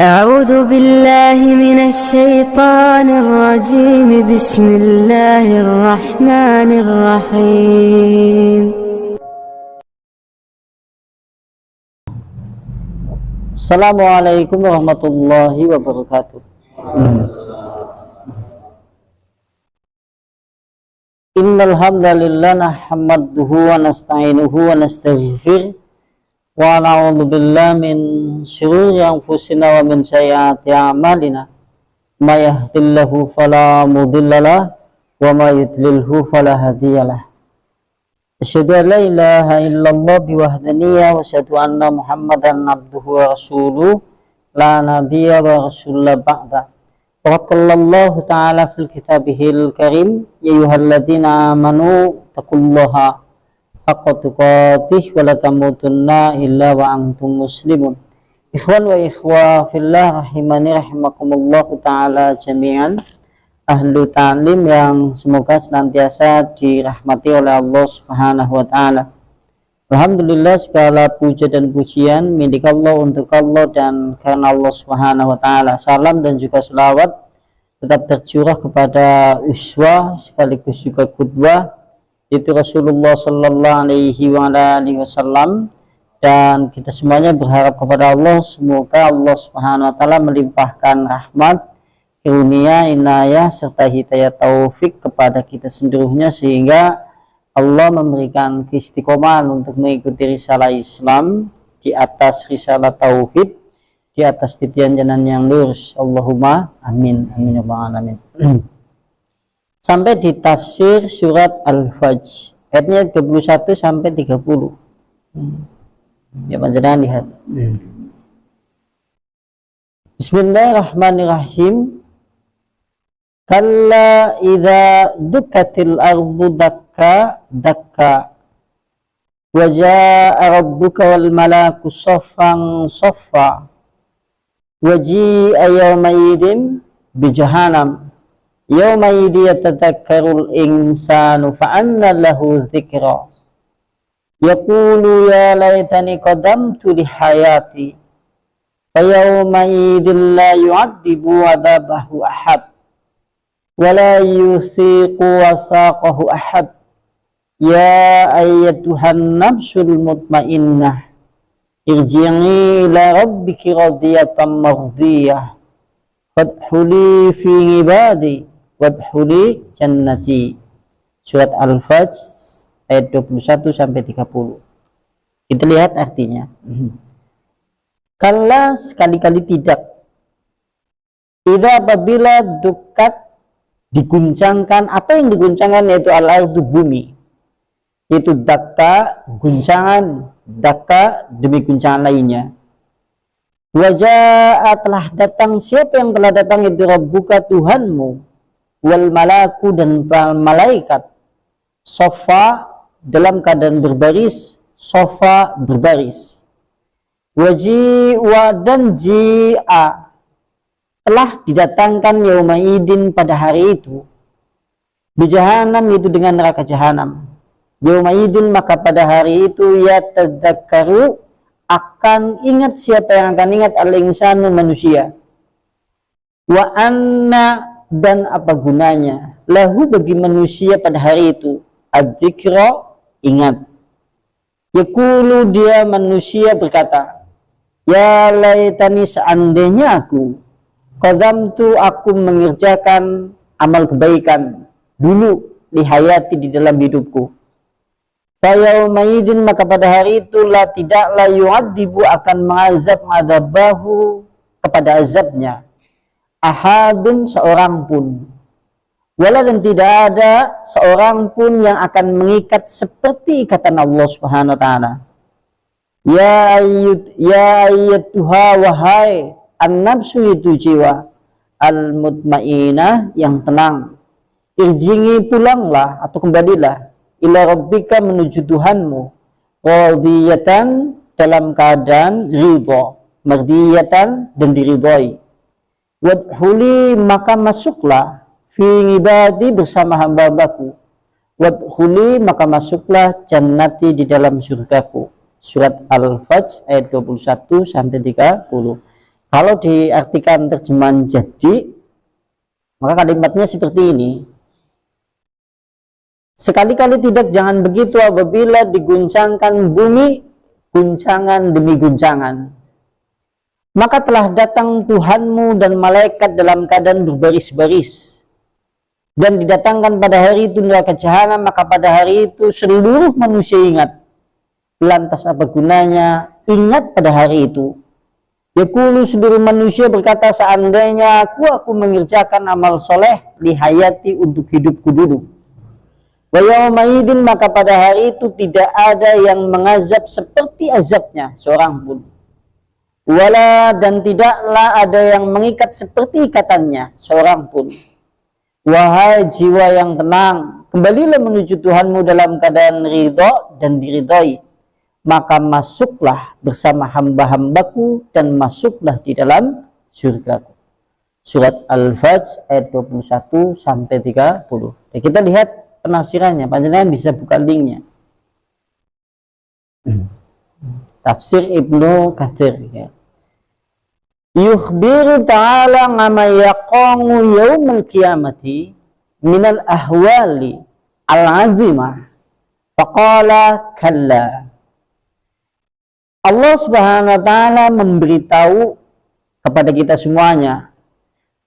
أعوذ بالله من الشيطان الرجيم بسم الله الرحمن الرحيم Assalamualaikum warahmatullahi wabarakatuh. Innal hamdalillah nahmaduhu wa nasta'inuhu wa nastaghfir wa na'udzu billahi min shururi anfusina wa min sayyiati a'malina. May yahdihillahu fala mudhillalah wa may yudlilhu fala hadiyalah. Asyhadu an la ilaha illallah biwahdaniyya wa asyhadu anna Muhammadan abduhu wa rasuluh la nabiyya wa rasulullah ba'da. Wa qallallahu ta'ala fil kitabihil karim ya ayyuhalladzina amanu taqullaha haqqa tuqatih wa la tamutunna illa wa antum muslimun. Ikhwan wa ikhwa fillah rahimani rahimakumullahu ta'ala jami'an. Ahlu ta'lim yang semoga senantiasa dirahmati oleh Allah Subhanahu wa ta'ala. Alhamdulillah, segala puja dan pujian milik Allah, untuk Allah dan karena Allah Subhanahu wa ta'ala. Salam dan juga selawat tetap tercurah kepada uswah sekaligus juga qudwah, itu Rasulullah sallallahu alaihi wasallam. Dan kita semuanya berharap kepada Allah, semoga Allah Subhanahu wa ta'ala melimpahkan rahmat, karunia, inayah serta hidayah taufik kepada kita seluruhnya, sehingga Allah memberikan keistiqomahan untuk mengikuti risalah Islam di atas risalah tauhid, di atas titian jalan yang lurus. Allahumma amin amin ya rabbal alamin. Sampai di tafsir surat Al-Fajr ayatnya 21 sampai 30. Ya panjenengan lihat. Bismillahirrahmanirrahim. Kalla idza dukkatil ardu dakka dakka wa jaa rabbuka wal malaku saffan saffa wa ji'a yawma idzin bi jahannam yawma idzi yatadhakkarul insanu fa anna lahu dzikra yaqulu ya laitani qadamtu li hayati fa yawma idzin la yu'adzibu 'adzabahu ahad wala yusiqu wasaqahu ahad. Ya ayyatuhan nafsul mutmainnah irji'i ila rabbiki radiyatan mardiyah fadkhuli fi ibadi wadkhuli jannati. Surat Al-Fajr ayat 21 sampai 30. Kita lihat artinya. Kalla, sekali-kali tidak. Idza apabila dukat, diguncangkan. Apa yang diguncangkan? Yaitu al-ardu, bumi. Itu dakka, guncangan, dakka demi guncangan lainnya. Wajah telah datang. Siapa yang telah datang? Itu Rabbuka, Tuhanmu, wal malaku, dan malaikat, sofa, dalam keadaan berbaris, sofa, berbaris. Waji'a, dan ji'a, telah didatangkan yaumaidin, pada hari itu, bijahannam, itu dengan neraka jahanam. Yaumaidin, maka pada hari itu, yatadzakkaru, akan ingat. Siapa yang akan ingat? Al-insanu, manusia. Wa anna, dan apa gunanya, lahu, bagi manusia pada hari itu, adzikra, ingat. Yaqulu, dia manusia berkata, ya laitani, seandainya aku qadamtu, aku mengerjakan amal kebaikan dulu, di hayati, di dalam hidupku. Fayaumaidin, maka pada hari itu, la tidaklah yu'adzibu, akan mengazab, adabahu, kepada azabnya, ahadun, seorang pun. Wala, dan tidak ada seorang pun yang akan mengikat seperti ikatan Allah Subhanahu wa ta'ala. Ya ayyatuha, wahai an-nafsu, itu jiwa, al-mutmainah, yang tenang. Irjingi, pulanglah atau kembalilah, ila rabbika, menuju Tuhanmu, radiyatan, dalam keadaan ridha, mardiyatan, dan diridhai. Wadkhuli, maka masuklah, fi ibadi, bersama hamba-hambaku. Wadkhuli, maka masuklah, jannati, di dalam surgaku. Surat Al-Fajr ayat 21 sampai 30. Kalau diartikan terjemahan jadi, maka kalimatnya seperti ini. Sekali-kali tidak, jangan begitu apabila diguncangkan bumi, guncangan demi guncangan. Maka telah datang Tuhanmu dan malaikat dalam keadaan berbaris-baris. Dan didatangkan pada hari itu neraka jahanam, maka pada hari itu seluruh manusia ingat. Lantas apa gunanya ingat pada hari itu? Yaqulu, seluruh manusia berkata, seandainya aku mengerjakan amal soleh li hayati, untuk hidupku dulu. Wa yauma idzin, maka pada hari itu tidak ada yang mengazab seperti azabnya seorang pun. Wala, dan tidaklah ada yang mengikat seperti ikatannya seorang pun. Wahai jiwa yang tenang, kembalilah menuju Tuhanmu dalam keadaan ridho dan diridhoi. Maka masuklah bersama hamba-hambaku dan masuklah di dalam surgaku. Surat Al-Fajr ayat 21 sampai 30. Ya, kita lihat penafsirannya, panjenengan bisa buka linknya. Tafsir Ibnu Katsir, ya. Yukhbiru ta'ala ngama yaqamu yaumal qiyamati minal ahwali al-azimah. Faqala kalla. Allah Subhanahu wa ta'ala memberitahu kepada kita semuanya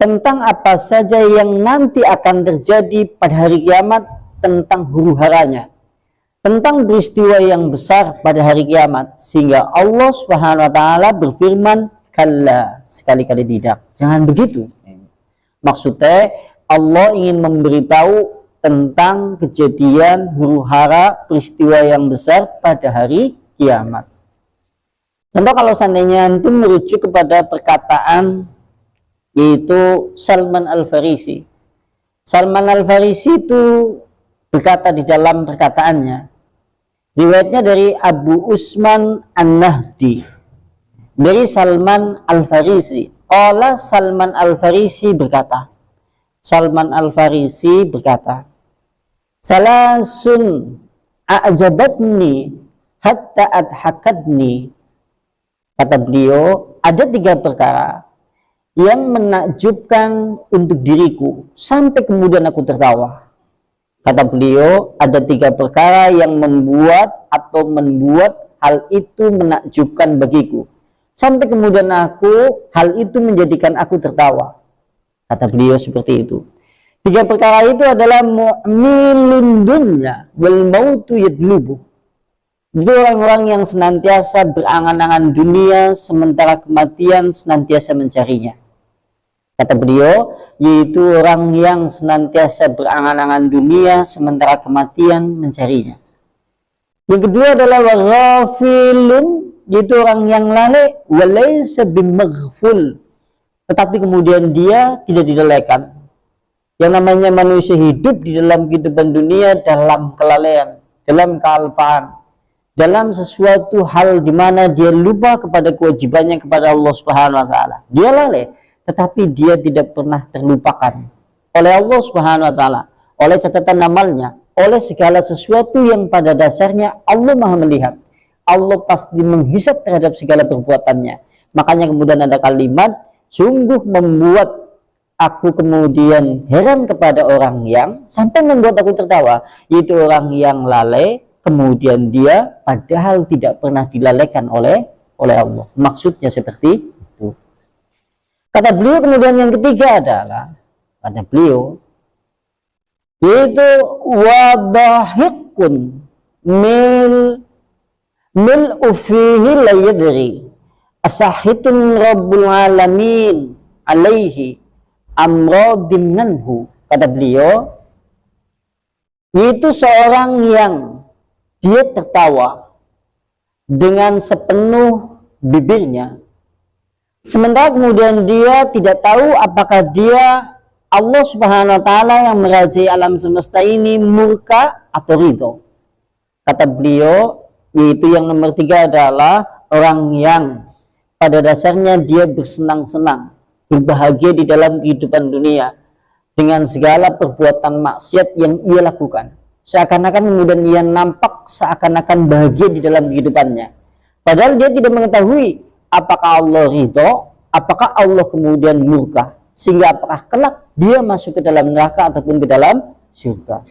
tentang apa saja yang nanti akan terjadi pada hari kiamat, tentang huru-haranya, tentang peristiwa yang besar pada hari kiamat, sehingga Allah Subhanahu wa ta'ala berfirman, kalla, sekali-kali tidak, jangan begitu. Maksudnya Allah ingin memberitahu tentang kejadian huru-hara peristiwa yang besar pada hari kiamat. Contoh, kalau seandainya itu merujuk kepada perkataan yaitu Salman Al-Farisi. Salman Al-Farisi itu berkata di dalam perkataannya, riwayatnya dari Abu Usman An-Nahdi, dari Salman Al-Farisi. Qala Salman Al-Farisi berkata, Salman Al-Farisi berkata, salasun a'jabatni hatta adhakadni. Kata beliau, ada 3 perkara yang menakjubkan untuk diriku sampai kemudian aku tertawa. Kata beliau, ada 3 perkara yang membuat hal itu menakjubkan bagiku sampai kemudian hal itu menjadikan aku tertawa. Kata beliau seperti itu. 3 perkara itu adalah mu'milun dunya wal mautu yadlubu. Itu orang-orang yang senantiasa berangan-angan dunia sementara kematian senantiasa mencarinya. Kata beliau, yaitu orang yang senantiasa berangan-angan dunia sementara kematian mencarinya. Yang kedua adalah waghafilun, yaitu orang yang lalai, walaysa bimaghful, tetapi kemudian dia tidak dilalaikan. Yang namanya manusia hidup di dalam kehidupan dunia dalam kelalaian, dalam kealpaan, dalam sesuatu hal di mana dia lupa kepada kewajibannya kepada Allah Subhanahu wa taala. Dia lalai, tetapi dia tidak pernah terlupakan oleh Allah Subhanahu wa taala, oleh catatan amalnya, oleh segala sesuatu yang pada dasarnya Allah Maha melihat. Allah pasti menghisap terhadap segala perbuatannya. Makanya kemudian ada kalimat, sungguh membuat aku kemudian heran kepada orang yang sampai membuat aku tertawa, yaitu orang yang lalai, kemudian dia padahal tidak pernah dilalaikan oleh Allah. Maksudnya seperti itu. Kata beliau kemudian yang ketiga adalah, kata beliau, yaitu wadahikun mil'u fihi la yadri asahitun rabbul alamin alaihi amradinanhu. Kata beliau, yaitu seorang yang dia tertawa dengan sepenuh bibirnya, sementara kemudian dia tidak tahu apakah dia Allah Subhanahu wa taala yang merajai alam semesta ini murka atau ridho. Kata beliau, yaitu yang nomor 3 adalah orang yang pada dasarnya dia bersenang-senang, berbahagia di dalam kehidupan dunia dengan segala perbuatan maksiat yang ia lakukan. Seakan-akan kemudian ia nampak seakan-akan bahagia di dalam kehidupannya. Padahal dia tidak mengetahui apakah Allah ridho apakah Allah kemudian murka sehingga apakah kelak dia masuk ke dalam neraka ataupun ke dalam surga.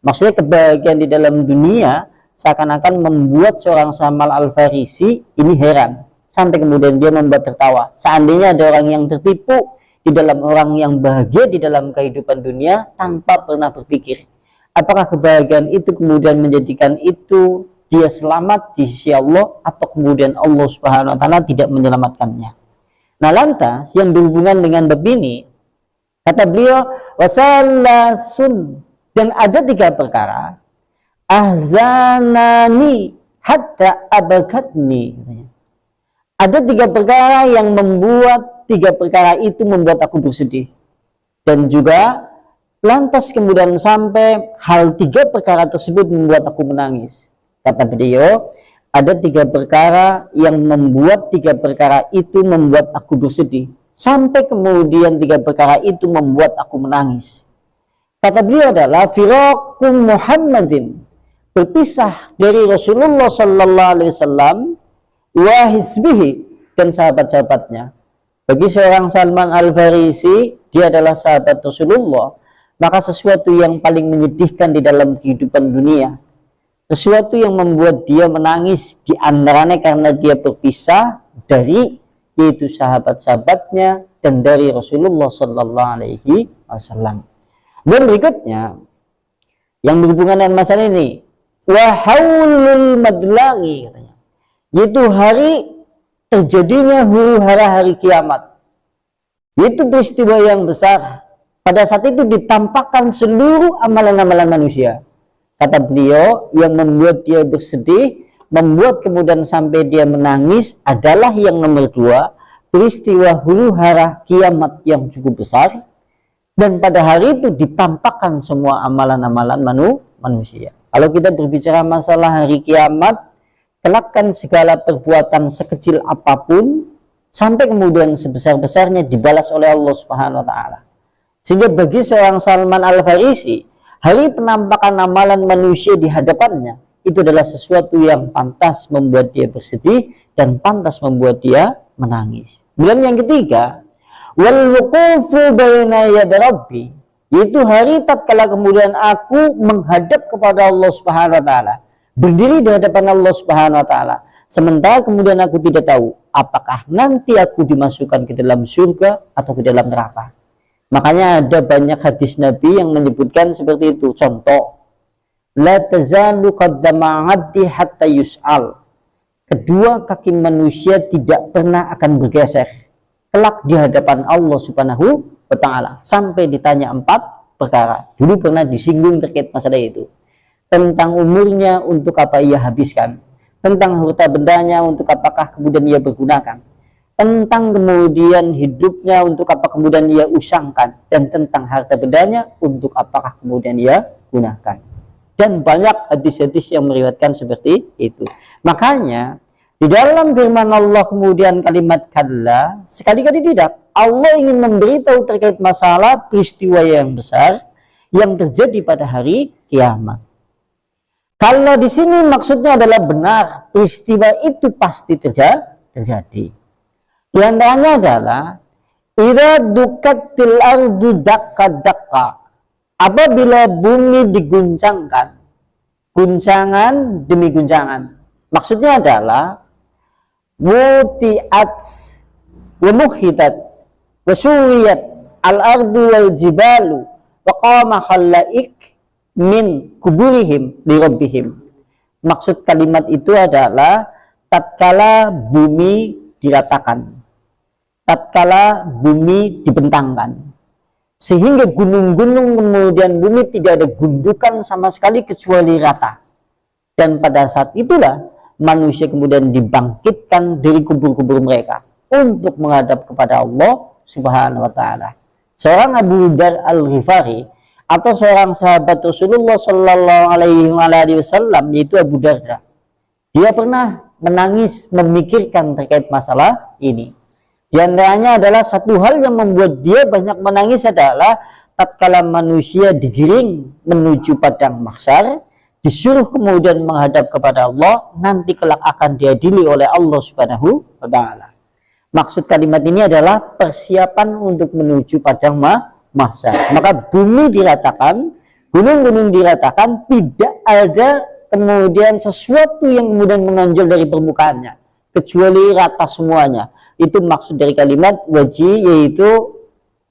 Maksudnya kebahagiaan di dalam dunia seakan-akan membuat seorang Salman Al-Farisi ini heran, sampai kemudian dia membuat tertawa. Seandainya ada orang yang tertipu di dalam orang yang bahagia di dalam kehidupan dunia tanpa pernah berpikir apakah kebahagiaan itu kemudian menjadikan itu dia selamat di sisi Allah atau kemudian Allah Subhanahu wa taala tidak menyelamatkannya. Nah, lantas yang berhubungan dengan bab ini, kata beliau, wasallasun, dan ada 3 perkara, ahzanani hatta abakatni. Ada 3 perkara yang membuat 3 perkara itu membuat aku bersedih. Dan juga lantas kemudian sampai hal 3 perkara tersebut membuat aku menangis. Kata beliau, ada 3 perkara yang membuat 3 perkara itu membuat aku bersedih. Sampai kemudian 3 perkara itu membuat aku menangis. Kata beliau adalah firaqum Muhammadin, berpisah dari Rasulullah sallallahu alaihi wasallam wa hizbihi, dan sahabat-sahabatnya. Bagi seorang Salman Al-Farisi, dia adalah sahabat Rasulullah, maka sesuatu yang paling menyedihkan di dalam kehidupan dunia, sesuatu yang membuat dia menangis di antaranya karena dia berpisah dari yaitu sahabat-sahabatnya dan dari Rasulullah sallallahu alaihi wasallam. Dan berikutnya yang berhubungan dengan masalah ini, wa haulul madlagi, katanya, yaitu hari terjadinya huru-hara hari kiamat, yaitu peristiwa yang besar. Pada saat itu ditampakkan seluruh amalan-amalan manusia. Kata beliau, yang membuat dia bersedih, membuat kemudian sampai dia menangis adalah yang nomor 2, peristiwa huru-hara kiamat yang cukup besar. Dan pada hari itu ditampakkan semua amalan-amalan manusia. Kalau kita berbicara masalah hari kiamat, kelakkan segala perbuatan sekecil apapun sampai kemudian sebesar-besarnya dibalas oleh Allah Subhanahu wa taala. Sehingga bagi seorang Salman Al-Farisi, hari penampakan amalan manusia di hadapannya itu adalah sesuatu yang pantas membuat dia bersedih dan pantas membuat dia menangis. Kemudian yang ketiga, wal wuqufu baina yad rabbi, yaitu hari tatkala kemudian aku menghadap kepada Allah Subhanahu wa taala, berdiri di hadapan Allah Subhanahu wa taala, sementara kemudian aku tidak tahu apakah nanti aku dimasukkan ke dalam surga atau ke dalam neraka. Makanya ada banyak hadis Nabi yang menyebutkan seperti itu. Contoh, la tazalu qaddama 'abdi hatta yus'al. Kedua kaki manusia tidak pernah akan bergeser kelak di hadapan Allah Subhanahu wa taala sampai ditanya 4 perkara. Dulu pernah disinggung terkait masalah itu. Tentang umurnya untuk apa ia habiskan, tentang harta bendanya untuk apakah kemudian ia bergunakan, tentang kemudian hidupnya untuk apa kemudian ia usangkan, dan tentang harta bendanya untuk apakah kemudian ia gunakan. Dan banyak hadis-hadis yang meriwayatkan seperti itu. Makanya di dalam firman Allah kemudian kalimat kalla, sekali-kali tidak, Allah ingin memberitahu terkait masalah peristiwa yang besar yang terjadi pada hari kiamat. Kalau di sini maksudnya adalah benar, peristiwa itu pasti terjadi. Di antaranya adalah idza dukatil ardu dakka-dakka, apabila bumi diguncangkan, guncangan demi guncangan. Maksudnya adalah mutiat wa muhitat wa suwiyat al-ardu wal jibalu wa qama khalaik min kuburihim li rabbihim. Maksud kalimat itu adalah tatkala bumi diratakan, tatkala bumi dibentangkan, sehingga gunung-gunung kemudian bumi tidak ada gundukan sama sekali kecuali rata. Dan pada saat itulah manusia kemudian dibangkitkan dari kubur-kubur mereka untuk menghadap kepada Allah Subhanahu wa taala. Seorang Abu Dzar Al-Ghifari atau seorang sahabat Rasulullah sallallahu alaihi wasallam, yaitu Abu Darda, dia pernah menangis memikirkan terkait masalah ini. Di antaranya adalah satu hal yang membuat dia banyak menangis adalah tatkala manusia digiring menuju padang mahsyar, disuruh kemudian menghadap kepada Allah, nanti kelak akan diadili oleh Allah Subhanahu wa taala. Maksud kalimat ini adalah persiapan untuk menuju padang mahsyar. Maka bumi diratakan, gunung-gunung diratakan, tidak ada kemudian sesuatu yang kemudian menonjol dari permukaannya, kecuali rata semuanya. Itu maksud dari kalimat waji, yaitu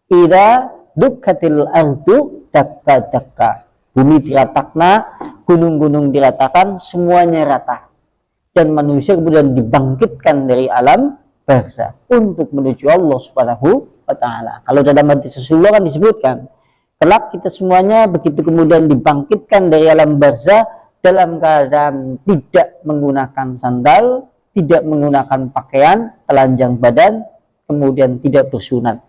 idza dukkatil ardu dakka-dakka. Bumi diratakna, gunung-gunung diratakan, semuanya rata. Dan manusia kemudian dibangkitkan dari alam barzah untuk menuju Allah Subhanahu wa ta'ala. Kalau dalam hadis Rasulullah kan disebutkan, kelak kita semuanya begitu kemudian dibangkitkan dari alam barzah dalam keadaan tidak menggunakan sandal, tidak menggunakan pakaian, telanjang badan, kemudian tidak bersunat.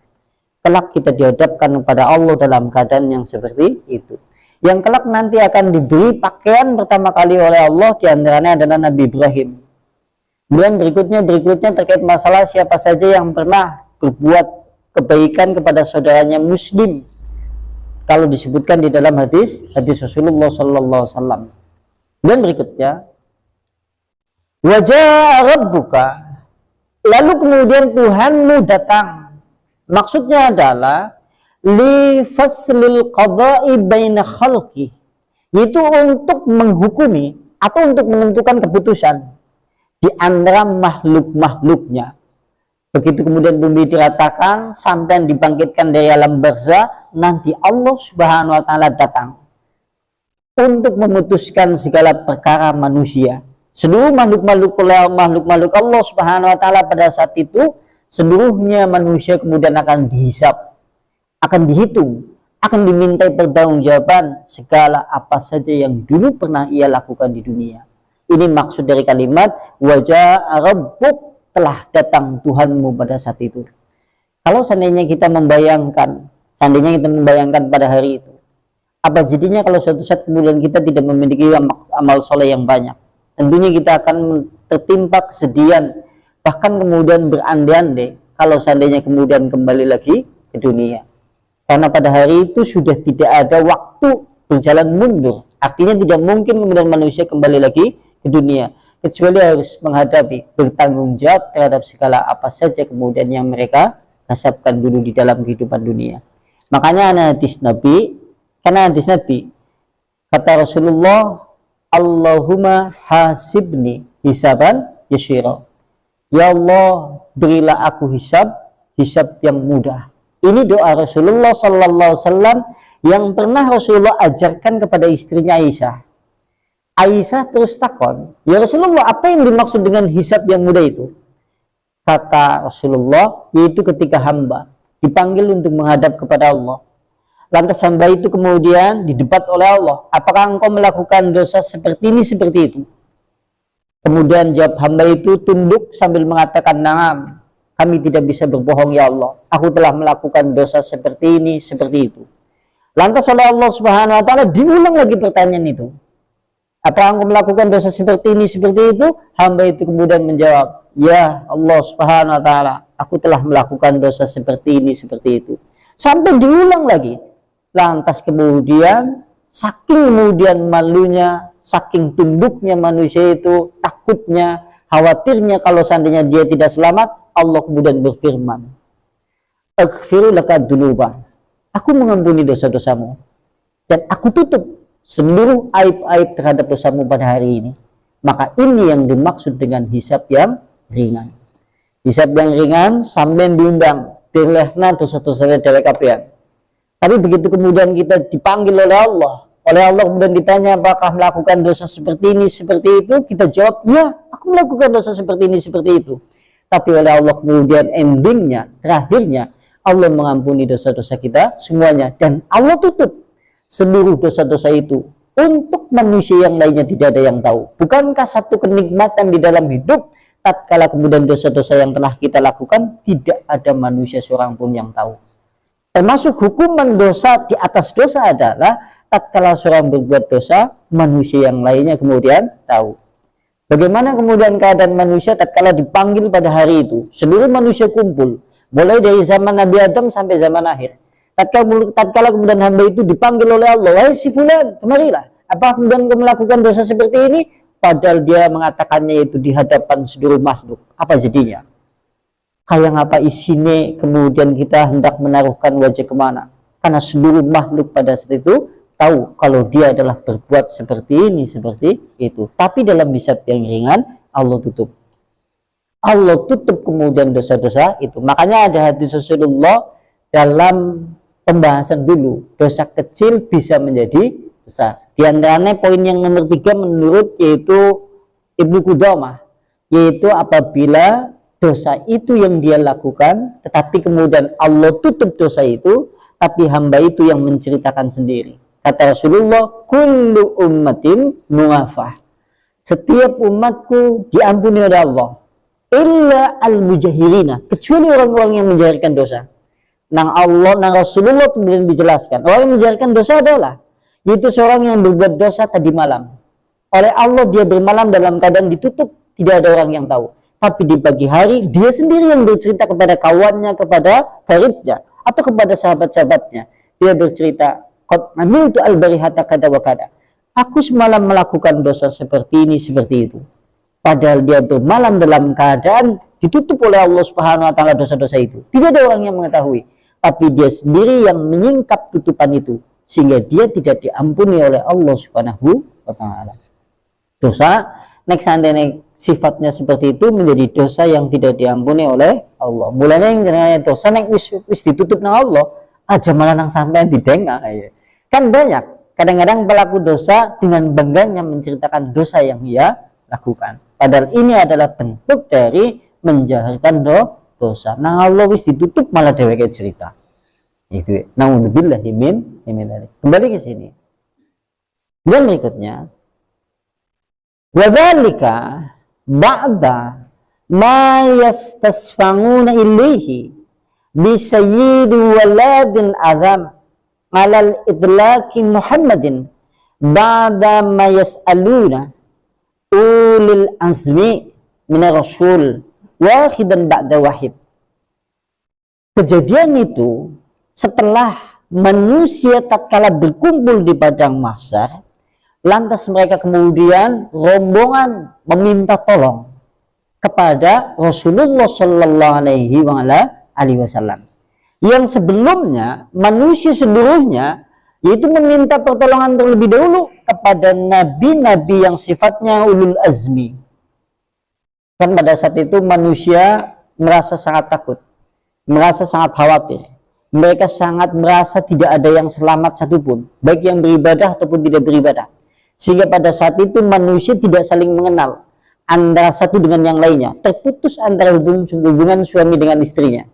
Kelak kita dihadapkan kepada Allah dalam keadaan yang seperti itu. Yang kelak nanti akan diberi pakaian pertama kali oleh Allah, diantaranya adalah Nabi Ibrahim. Kemudian berikutnya terkait masalah siapa saja yang pernah berbuat kebaikan kepada saudaranya muslim. Kalau disebutkan di dalam hadis Rasulullah sallallahu alaihi wasallam. Dan berikutnya wajah rabbuka, lalu kemudian Tuhanmu datang. Maksudnya adalah li faslil qada'i baina khalqi, yaitu untuk menghukumi atau untuk menentukan keputusan di antara makhluk-makhluknya. Begitu kemudian bumi diratakan sampai dibangkitkan dari alam barzah, nanti Allah Subhanahu wa ta'ala datang untuk memutuskan segala perkara manusia. Seluruh makhluk-makhluk Allah Subhanahu wa ta'ala pada saat itu, seluruhnya manusia kemudian akan dihisab, akan dihitung, akan dimintai pertanggungjawaban segala apa saja yang dulu pernah ia lakukan di dunia. Ini maksud dari kalimat wajah rabbuk, telah datang Tuhanmu pada saat itu. Kalau seandainya kita membayangkan pada hari itu, apa jadinya kalau suatu saat kemudian kita tidak memiliki amal soleh yang banyak? Tentunya kita akan tertimpa kesedihan, bahkan kemudian berandai-andai kalau seandainya kemudian kembali lagi ke dunia. Karena pada hari itu sudah tidak ada waktu berjalan mundur. Artinya tidak mungkin kemudian manusia kembali lagi ke dunia, kecuali harus menghadapi, bertanggung jawab terhadap segala apa saja kemudian yang mereka kasabkan dulu di dalam kehidupan dunia. Makanya karena hadis Nabi kata Rasulullah, Allahumma hasibni hisaban yashira, ya Allah berilah aku hisab yang mudah. Ini doa Rasulullah sallallahu alaihi wasallam yang pernah Rasulullah ajarkan kepada istrinya Aisyah. Aisyah terus takon, ya Rasulullah, apa yang dimaksud dengan hisab yang mudah itu? Kata Rasulullah, yaitu ketika hamba dipanggil untuk menghadap kepada Allah. Lantas hamba itu kemudian didebat oleh Allah, apakah engkau melakukan dosa seperti ini, seperti itu? Kemudian jawab hamba itu tunduk sambil mengatakan, na'am, kami tidak bisa berbohong ya Allah, aku telah melakukan dosa seperti ini, seperti itu. Lantas oleh Allah Subhanahu wa ta'ala diulang lagi pertanyaan itu, apa engkau melakukan dosa seperti ini, seperti itu? Hamba itu kemudian menjawab, ya Allah Subhanahu wa ta'ala, aku telah melakukan dosa seperti ini, seperti itu. Sampai diulang lagi. Lantas kemudian saking kemudian malunya, saking tunduknya manusia itu, takutnya, khawatirnya kalau seandainya dia tidak selamat, Allah kemudian berfirman, aghfiru laka dzunuba, aku mengampuni dosa-dosamu dan aku tutup seluruh aib-aib terhadap dosamu pada hari ini. Maka ini yang dimaksud dengan hisab yang ringan. Hisab yang ringan sampai diundang dilehna dosa-dosanya dewek kabeh. Tapi begitu kemudian kita dipanggil oleh Allah kemudian ditanya apakah melakukan dosa seperti ini, seperti itu, kita jawab, ya, aku melakukan dosa seperti ini, seperti itu. Tapi oleh Allah kemudian endingnya, terakhirnya, Allah mengampuni dosa-dosa kita semuanya. Dan Allah tutup seluruh dosa-dosa itu untuk manusia yang lainnya, tidak ada yang tahu. Bukankah satu kenikmatan di dalam hidup, tatkala kemudian dosa-dosa yang telah kita lakukan, tidak ada manusia seorang pun yang tahu. Termasuk hukuman dosa di atas dosa adalah tatkala seorang berbuat dosa, manusia yang lainnya kemudian tahu. Bagaimana kemudian keadaan manusia tatkala dipanggil pada hari itu? Seluruh manusia kumpul, mulai dari zaman Nabi Adam sampai zaman akhir. Tatkala kemudian hamba itu dipanggil oleh Allah, wahai si fulan, kemarilah. Apa kemudian kau melakukan dosa seperti ini? Padahal dia mengatakannya itu di hadapan seluruh makhluk. Apa jadinya? kayak ngapa isinya, kemudian kita hendak menaruhkan wajah kemana, karena seluruh makhluk pada saat itu tahu kalau dia adalah berbuat seperti ini, seperti itu. Tapi dalam hisab yang ringan, Allah tutup kemudian dosa-dosa itu. Makanya ada hadis Rasulullah dalam pembahasan dulu, dosa kecil bisa menjadi besar. Di antaranya poin yang nomor 3 menurut yaitu Ibnu Qudamah, yaitu apabila dosa itu yang dia lakukan, tetapi kemudian Allah tutup dosa itu, tapi hamba itu yang menceritakan sendiri. Kata Rasulullah, kullu ummatin mu'afah, setiap umatku diampuni oleh Allah, illa al-mujahirina, kecuali orang-orang yang menjahirkan dosa. Nang Rasulullah kemudian dijelaskan, orang yang menjahirkan dosa adalah yaitu seorang yang berbuat dosa tadi malam. Oleh Allah dia bermalam dalam keadaan ditutup, tidak ada orang yang tahu. Tapi di pagi hari dia sendiri yang bercerita kepada kawannya, kepada karibnya, atau kepada sahabat-sahabatnya. Dia bercerita, qad amiltu al-barihata kada wa kada, aku semalam melakukan dosa seperti ini, seperti itu. Padahal dia bermalam dalam keadaan ditutup oleh Allah Subhanahu wa taala dosa-dosa itu. Tidak ada orang yang mengetahui, tapi dia sendiri yang menyingkap tutupan itu, sehingga dia tidak diampuni oleh Allah Subhanahu wa taala. Dosa nek seandainya sifatnya seperti itu menjadi dosa yang tidak diampuni oleh Allah. Mulanya yang jenenge dosa nek wis ditutup nang Allah, aja malah nang sampean didengar. Kan banyak kadang-kadang pelaku dosa dengan bangganya menceritakan dosa yang ia lakukan. Padahal ini adalah bentuk dari menjaharkan dosa. Nah Allah wis ditutup malah dheweke cerita. Itu. Naudzubillah min dzalik. Kembali ke sini. Dan berikutnya, wa dzalika ba'da ma yastasfanguna ilaihi bi sayyid waladil azam alal idlaki Muhammadin ba'da ma yas'aluna ulil azmi minar rasul wahidan ba'da wahid. Kejadian itu setelah manusia tatkala berkumpul di padang mahsyar, lantas mereka kemudian rombongan meminta tolong kepada Rasulullah Shallallahu Alaihi Wasallam. Yang sebelumnya manusia seluruhnya yaitu meminta pertolongan terlebih dahulu kepada nabi-nabi yang sifatnya ulul azmi. Kan pada saat itu manusia merasa sangat takut, merasa sangat khawatir. Mereka sangat merasa tidak ada yang selamat satupun, baik yang beribadah ataupun tidak beribadah. Sehingga pada saat itu manusia tidak saling mengenal antara satu dengan yang lainnya. Terputus antara hubungan suami dengan istrinya,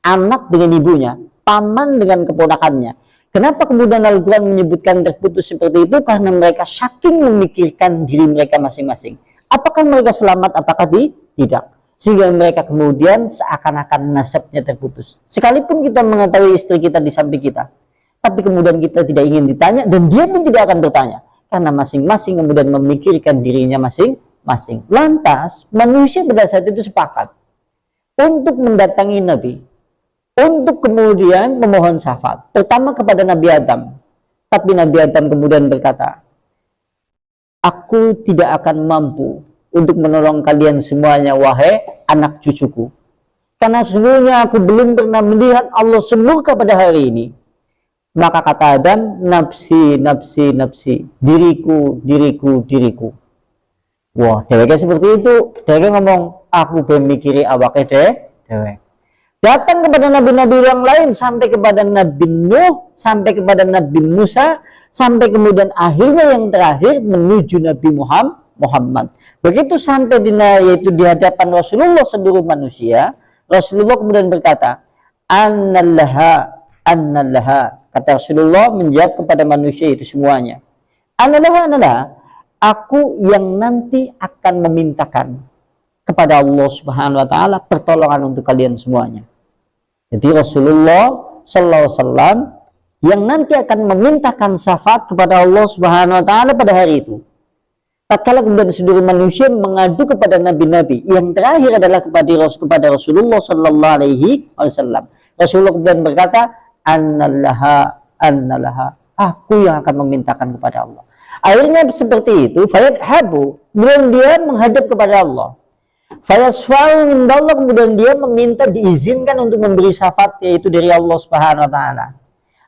anak dengan ibunya, paman dengan keponakannya. Kenapa kemudian Al-Quran menyebutkan terputus seperti itu? Karena mereka saking memikirkan diri mereka masing-masing. Apakah mereka selamat, apakah tidak? Sehingga mereka kemudian seakan-akan nasabnya terputus. Sekalipun kita mengetahui istri kita di samping kita, tapi kemudian kita tidak ingin ditanya, dan dia pun tidak akan bertanya. Karena masing-masing kemudian memikirkan dirinya masing-masing. Lantas, manusia pada saat itu sepakat untuk mendatangi Nabi, untuk kemudian memohon syafaat. Pertama kepada Nabi Adam. Tapi Nabi Adam kemudian berkata, aku tidak akan mampu untuk menolong kalian semuanya, wahai anak cucuku. Karena sesungguhnya aku belum pernah melihat Allah semurka pada hari ini. Maka kata Adam, nafsi, nafsi, nafsi, diriku, diriku, diriku. Wah, deweke seperti itu. Deweke ngomong, aku memikiri awake dewek. Datang kepada nabi-nabi yang lain, sampai kepada Nabi Nuh, sampai kepada Nabi Musa, sampai kemudian akhirnya yang terakhir menuju Nabi Muhammad. Begitu sampai yaitu di hadapan Rasulullah seluruh manusia, Rasulullah kemudian berkata, Annallaha, Annallaha. Kata Rasulullah menjawab kepada manusia itu semuanya, Annallaha, Annallaha, aku yang nanti akan memintakan kepada Allah Subhanahu wa taala pertolongan untuk kalian semuanya. Jadi Rasulullah sallallahu alaihi wasallam yang nanti akan memintakan syafaat kepada Allah Subhanahu wa taala pada hari itu. Tatkala kemudian seluruh manusia mengadu kepada nabi-nabi, yang terakhir adalah kepada Rasulullah sallallahu alaihi wasallam. Rasulullah kemudian berkata, Annallaha, Annallaha, aku yang akan memintakan kepada Allah. Akhirnya seperti itu, fayadhabu, kemudian dia menghadap kepada Allah. Fayasfa'u indallah, kemudian dia meminta diizinkan untuk memberi syafaat, yaitu dari Allah Subhanahu wa taala.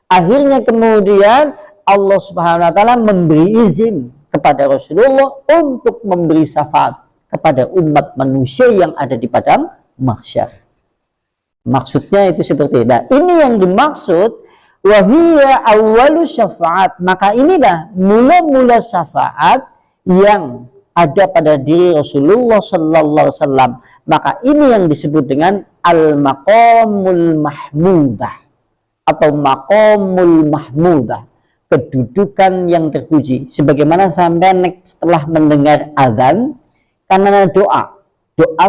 Akhirnya kemudian Allah Subhanahu wa taala memberi izin kepada Rasulullah untuk memberi syafaat kepada umat manusia yang ada di padang mahsyar. Maksudnya itu seperti itu. Nah, ini yang dimaksud wahiyya awwalu syafaat. Maka inilah mula-mula syafaat yang ada pada diri Rasulullah sallallahu alaihi wasallam. Maka ini yang disebut dengan al-maqamul mahmudah atau maqamul mahmudah, kedudukan yang terpuji. Sebagaimana sampai setelah mendengar azan, karena doa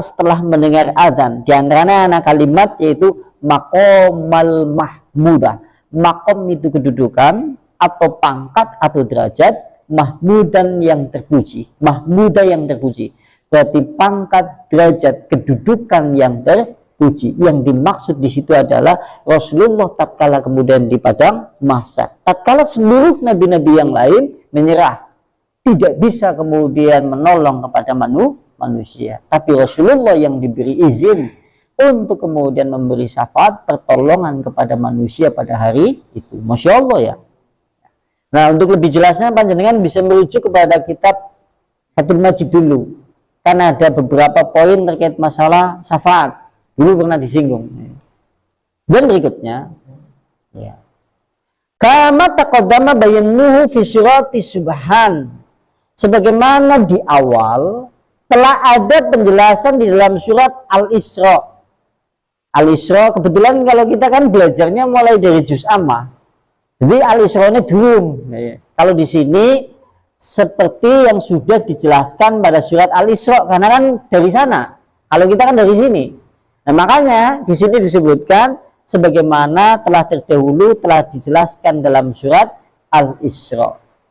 setelah mendengar azan, di antaranya kalimat yaitu maqamal mahmudah. Maqam itu kedudukan atau pangkat atau derajat, mahmudan yang terpuji, mahmudah yang terpuji, berarti pangkat, derajat, kedudukan yang terpuji. Yang dimaksud di situ adalah Rasulullah tatkala kemudian di padang mahsyar, tatkala seluruh nabi-nabi yang lain menyerah, tidak bisa kemudian menolong kepada manusia, tapi Rasulullah yang diberi izin untuk kemudian memberi syafaat pertolongan kepada manusia pada hari itu. Masya Allah ya. Nah, untuk lebih jelasnya panjenengan bisa merujuk kepada kitab Fathul Majid dulu, karena ada beberapa poin terkait masalah syafaat dulu pernah disinggung. Dan berikutnya ya, kama taqaddama bayanuhu fi surati subhan, sebagaimana di awal telah ada penjelasan di dalam surat Al-Isra. Al-Isra kebetulan kalau kita kan belajarnya mulai dari juz amma, jadi Al-Isra ini dulu. Kalau di sini seperti yang sudah dijelaskan pada surat Al-Isra, karena kan dari sana. Kalau kita kan dari sini. Nah, makanya di sini disebutkan sebagaimana telah terdahulu telah dijelaskan dalam surat Al-Isra.